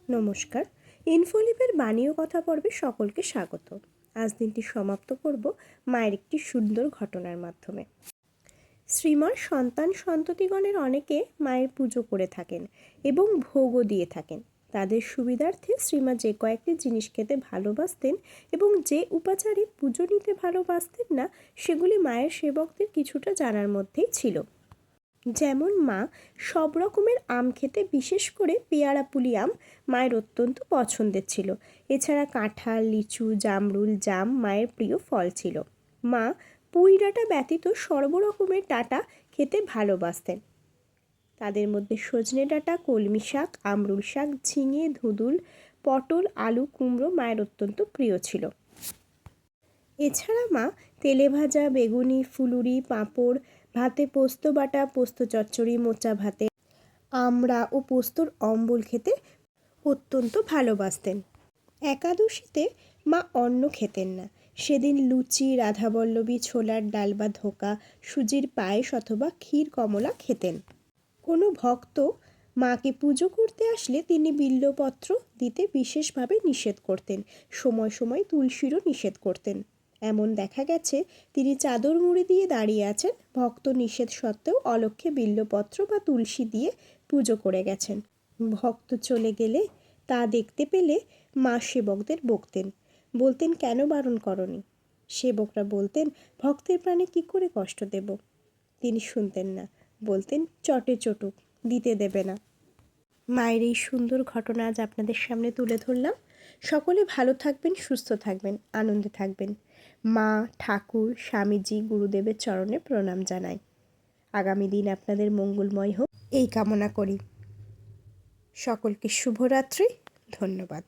নমস্কার। ইনফোলিভের বাণী ও কথা পর্বে সকলকে স্বাগত। আজ দিনটি সমাপ্ত করব মায়ের একটি সুন্দর ঘটনার মাধ্যমে। শ্রীমার সন্তান সন্ততিগণের অনেকে মায়ের পুজো করে থাকেন এবং ভোগও দিয়ে থাকেন। তাদের সুবিধার্থে শ্রীমা যে কয়েকটি জিনিস খেতে ভালোবাসতেন এবং যে উপাচারে পুজো নিতে ভালোবাসতেন না, সেগুলি মায়ের সেবকদের কিছুটা জানার মধ্যেই ছিল। যেমন মা সব রকমের আম খেতে, বিশেষ করে পেয়ারা পুলি আম মায়ের অত্যন্ত পছন্দের ছিল। এছাড়া কাঁঠাল, লিচু, জামরুল, জাম মায়ের প্রিয় ফল ছিল। মা পুঁই ডাঁটা ব্যতীত সর্বরকমের ডাঁটা খেতে ভালোবাসতেন। তাদের মধ্যে সজনে ডাঁটা, কলমি শাক, আমরুল শাক, ঝিঙে, ধুঁদুল, পটল, আলু, কুমড়ো মায়ের অত্যন্ত প্রিয় ছিল। এছাড়া মা তেলে ভাজা বেগুনি, ফুলুরি, পাঁপড়, ভাতে পোস্ত বাটা, পোস্ত চচ্চড়ি, মোচা ভাতে আমড়া ও পোস্তর অম্বল খেতে অত্যন্ত ভালোবাসতেন। একাদশীতে মা অন্ন খেতেন না। সেদিন লুচি, রাধাবল্লভী, ছোলার ডাল বা ধোকা, সুজির পায়েস অথবা ক্ষীর কমলা খেতেন। কোনো ভক্ত মাকে পুজো করতে আসলে তিনি বিল্বপত্র দিতে বিশেষভাবে নিষেধ করতেন। সময় সময় তুলসীরও নিষেধ করতেন। এমন দেখা গেছে তিনি চাদর মুড়ি দিয়ে দাঁড়িয়ে আছেন, ভক্ত নিষেধ সত্ত্বেও অলক্ষ্যে বিল্বপত্র বা তুলসী দিয়ে পুজো করে গেছেন। ভক্ত চলে গেলে তা দেখতে পেলে মা সেবকদের বকতেন, বলতেন, কেন বারণ করনি? সেবকরা বলতেন, ভক্তের প্রাণে কি করে কষ্ট দেব? তিনি শুনতেন না, বলতেন, চটে চটুক, দিতে দেবে না। মায়ের এই সুন্দর ঘটনা আজ আপনাদের সামনে তুলে ধরলাম। সকলে ভালো থাকবেন, সুস্থ থাকবেন, আনন্দে থাকবেন। মা, ঠাকুর, স্বামীজি, গুরুদেবের চরণে প্রণাম জানাই। আগামী দিন আপনাদের মঙ্গলময় হোক এই কামনা করি। সকলকে শুভরাত্রি। ধন্যবাদ।